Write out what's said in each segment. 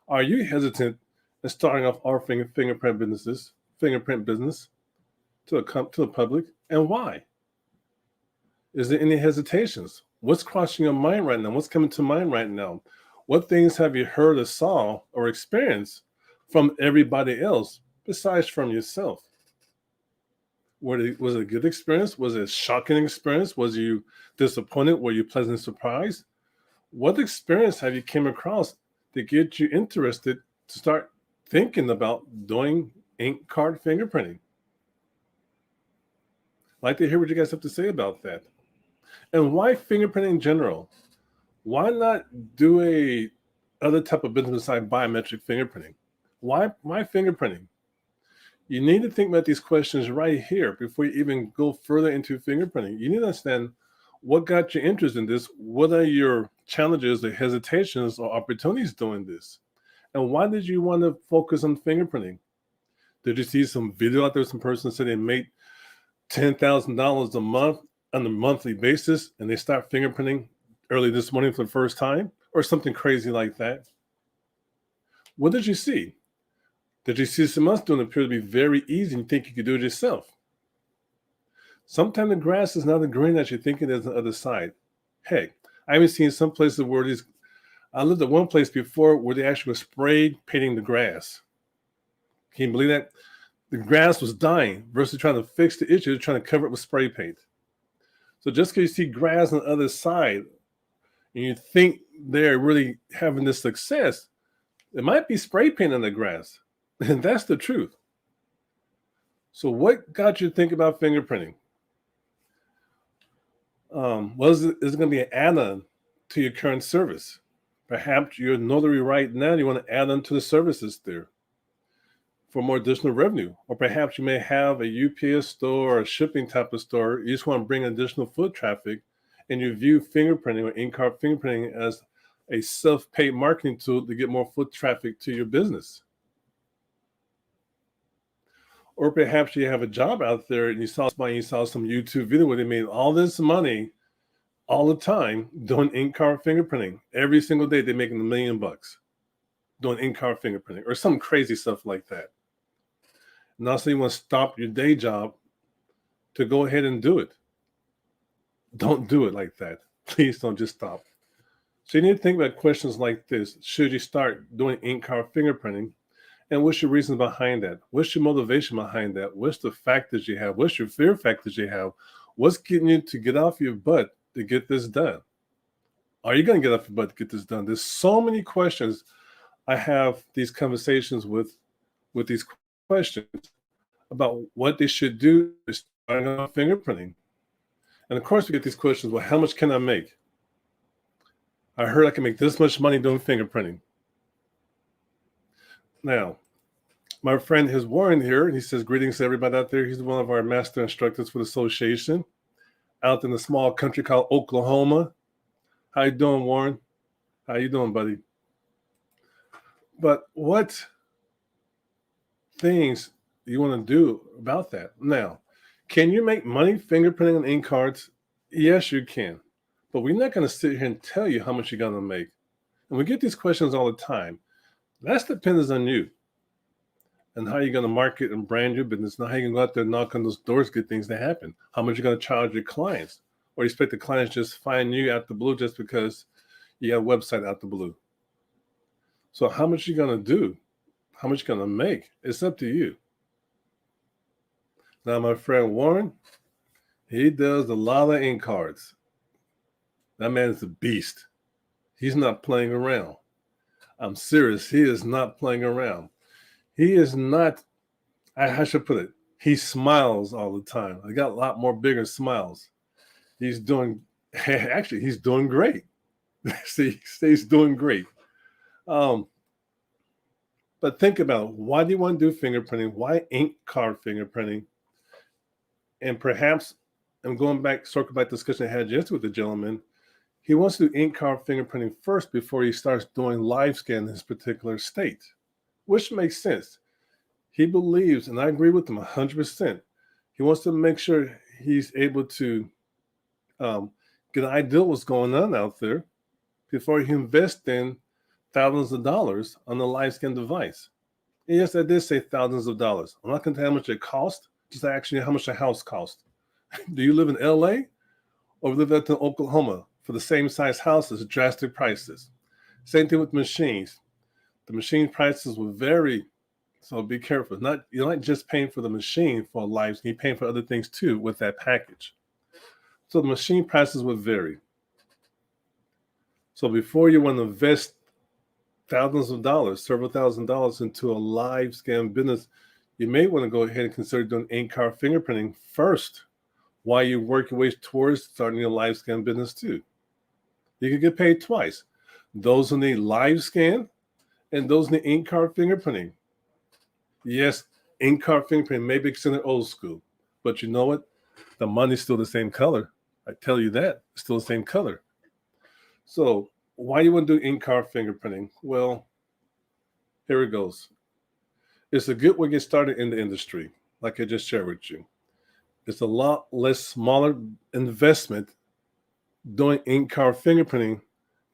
Are you hesitant in starting off our fingerprint business to the public, and why? Is there any hesitations? What's crossing your mind right now? What's coming to mind right now? What things have you heard or saw or experienced from everybody else besides from yourself? Was it a good experience? Was it a shocking experience? Was you disappointed? Were you pleasantly surprised? What experience have you came across to get you interested to start thinking about doing ink card fingerprinting? I'd like to hear what you guys have to say about that. And why fingerprinting in general? Why not do a other type of business besides biometric fingerprinting? Why fingerprinting? You need to think about these questions right here before you even go further into fingerprinting. You need to understand what got you interested in this. What are your challenges or hesitations or opportunities doing this? And why did you want to focus on fingerprinting? Did you see some video out there, some person said they made $10,000 a month on a monthly basis and they start fingerprinting early this morning for the first time, or something crazy like that? What did you see? Did you see someone else doing it appear to be very easy and you think you could do it yourself? Sometimes the grass is not as green as you think it is on the other side. Heck, I even seen some places where I lived at one place before where they actually were spray painting the grass. Can you believe that? The grass was dying versus trying to fix the issue, trying to cover it with spray paint. So just because you see grass on the other side and you think they're really having this success, it might be spray paint on the grass. And that's the truth. So what got you to think about fingerprinting? Is it going to be an add-on to your current service? Perhaps you're a notary right now, you want to add on to the services there for more additional revenue. Or perhaps you may have a UPS store or a shipping type of store. You just want to bring additional foot traffic, and you view fingerprinting or ink card fingerprinting as a self-paid marketing tool to get more foot traffic to your business. Or perhaps you have a job out there and you saw some YouTube video where they made all this money all the time doing ink card fingerprinting. Every single day they're making $1 million doing ink card fingerprinting or some crazy stuff like that. Now, so you want to stop your day job to go ahead and do it. Don't do it like that. Please don't just stop. So you need to think about questions like this. Should you start doing ink card fingerprinting? And what's your reason behind that? What's your motivation behind that? What's the factors you have? What's your fear factors you have? What's getting you to get off your butt to get this done? Are you going to get off your butt to get this done? There's so many questions. I have these conversations with these questions about what they should do to start on fingerprinting. And of course, we get these questions, well, how much can I make? I heard I can make this much money doing fingerprinting. Now, my friend is Warren here, and he says, greetings to everybody out there. He's one of our master instructors for the association out in a small country called Oklahoma. How you doing, Warren? How you doing, buddy? But what things do you want to do about that? Now, can you make money fingerprinting on ink cards? Yes, you can. But we're not going to sit here and tell you how much you're going to make. And we get these questions all the time. That's depends on you and how you're going to market and brand your business. Now, how you can go out there and knock on those doors, get things to happen. How much you're going to charge your clients, or you expect the clients just find you out the blue just because you have a website out the blue. So how much you're going to do, how much you're going to make, it's up to you. Now, my friend Warren, he does a lot of ink cards. That man is a beast. He's not playing around. I'm serious. He is not playing around. He is not, I should put it, he smiles all the time. I got a lot more bigger smiles. He's doing, actually, he's doing great. See, he's doing great. But think about it. Why do you want to do fingerprinting? Why ink card fingerprinting? And perhaps, I'm going back, circle back to the discussion I had just with the gentleman. He wants to do ink card fingerprinting first before he starts doing LiveScan in his particular state, which makes sense. He believes, and I agree with him 100%. He wants to make sure he's able to get an idea what's going on out there before he invests in thousands of dollars on the LiveScan device. And yes, I did say thousands of dollars. I'm not going to tell you how much it cost, just actually how much a house cost. Do you live in LA or live in Oklahoma? For the same size houses, drastic prices. Same thing with machines. The machine prices will vary, so be careful. You're not just paying for the machine for LiveScan, you're paying for other things too with that package. So the machine prices will vary. So before you want to invest thousands of dollars, several $1,000s into a LiveScan business, you may want to go ahead and consider doing Ink Car Fingerprinting first while you work your way towards starting a LiveScan business too. You can get paid twice. Those who need LiveScan and those who need Ink Car Fingerprinting. Yes, Ink Car Fingerprinting may be considered old school, but you know what? The money's still the same color. I tell you that, it's still the same color. So why you want to do Ink Car Fingerprinting? Well, here it goes. It's a good way to get started in the industry, like I just shared with you. It's a lot less smaller investment doing Ink Car Fingerprinting.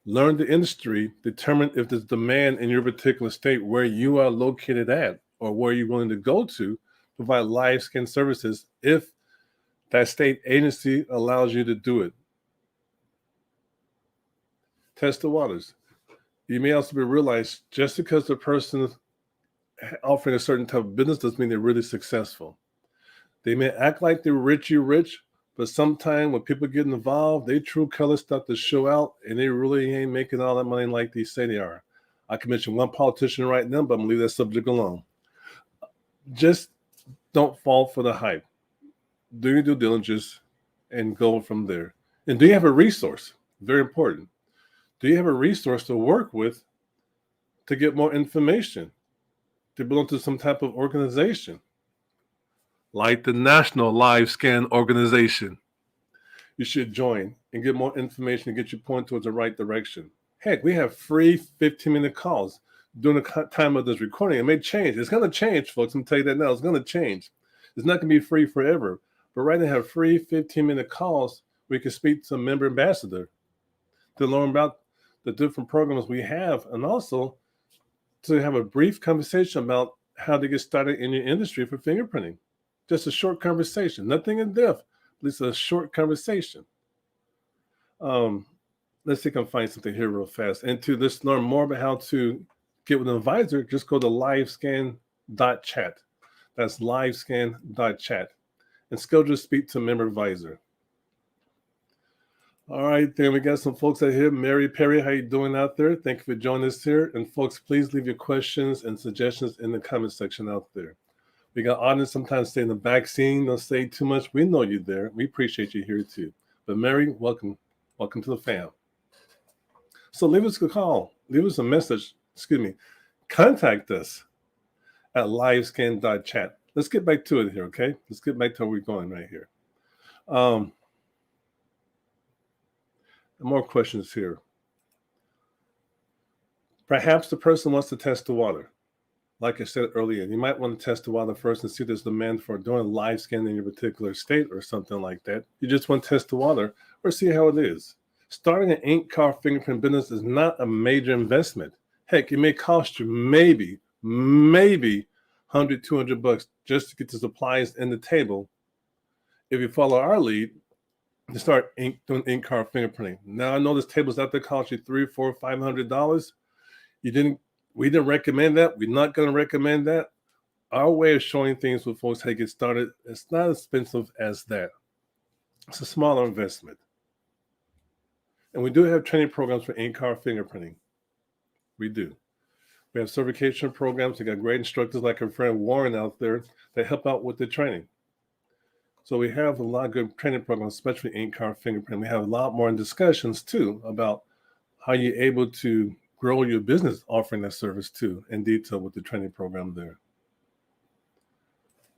Learn the industry, determine if there's demand in your particular state where you are located at or where you're willing to go to provide LiveScan services if that state agency allows you to do it. Test the waters. You may also be realized just because the person is offering a certain type of business doesn't mean they're really successful. They may act like they're rich, but sometimes when people get involved, they true colors start to show out and they really ain't making all that money like they say they are. I can mention one politician right now, but I'm gonna leave that subject alone. Just don't fall for the hype. Do your due diligence and go from there. And do you have a resource? Very important. Do you have a resource to work with to get more information, to belong to some type of organization? Like the National LiveScan Organization. You should join and get more information and get you pointed towards the right direction. Heck, we have free 15-minute calls during the time of this recording. It may change. It's going to change, folks. I'm going to tell you that now. It's going to change. It's not going to be free forever. But right now, have free 15-minute calls where you can speak to a member ambassador to learn about the different programs we have and also to have a brief conversation about how to get started in your industry for fingerprinting. Just a short conversation, nothing in depth, at least a short conversation. Let's see if I can find something here real fast. And to just learn more about how to get with an advisor, just go to LiveScan.chat. That's LiveScan.chat. And schedule to speak to a member advisor. All right, then we got some folks out here. Mary Perry, how you doing out there? Thank you for joining us here. And folks, please leave your questions and suggestions in the comment section out there. We got audience sometimes stay in the back scene, don't say too much. We know you're there. We appreciate you here too. But Mary, welcome. Welcome to the fam. So leave us a call. Leave us a message. Contact us at LiveScan.chat. Let's get back to it here, okay? Let's get back to where we're going right here. More questions here. Perhaps the person wants to test the water. Like I said earlier, you might want to test the water first and see if there's demand for doing LiveScan in your particular state or something like that. You just want to test the water or see how it is. Starting an Ink Car Fingerprint business is not a major investment. Heck, it may cost you maybe $100, $200 just to get the supplies in the table. If you follow our lead, to start doing Ink Car Fingerprinting. Now I know this table's out there cost you $300, $400, $500. We didn't recommend that. We're not going to recommend that. Our way of showing things with folks how to get started, it's not as expensive as that. It's a smaller investment. And we do have training programs for Ink Car Fingerprinting. We do. We have certification programs. We got great instructors like our friend Warren out there that help out with the training. So we have a lot of good training programs, especially Ink Car Fingerprint. We have a lot more in discussions too about how you're able to grow your business offering that service too in detail with the training program there.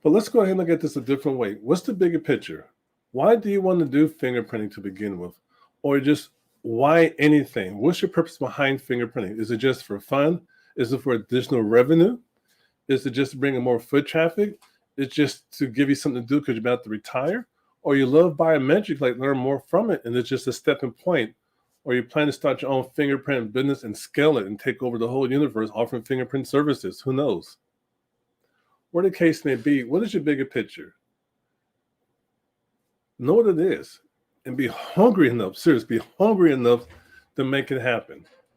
But let's go ahead and look at this a different way. What's the bigger picture? Why do you want to do fingerprinting to begin with? Or just why anything? What's your purpose behind fingerprinting? Is it just for fun? Is it for additional revenue? Is it just to bring in more foot traffic? It's just to give you something to do because you're about to retire? Or you love biometrics, like learn more from it, and it's just a stepping point Or you plan to start your own fingerprint business and scale it and take over the whole universe offering fingerprint services? Who knows? Whatever the case may be, what is your bigger picture? Know what it is and be hungry enough, seriously, be hungry enough to make it happen.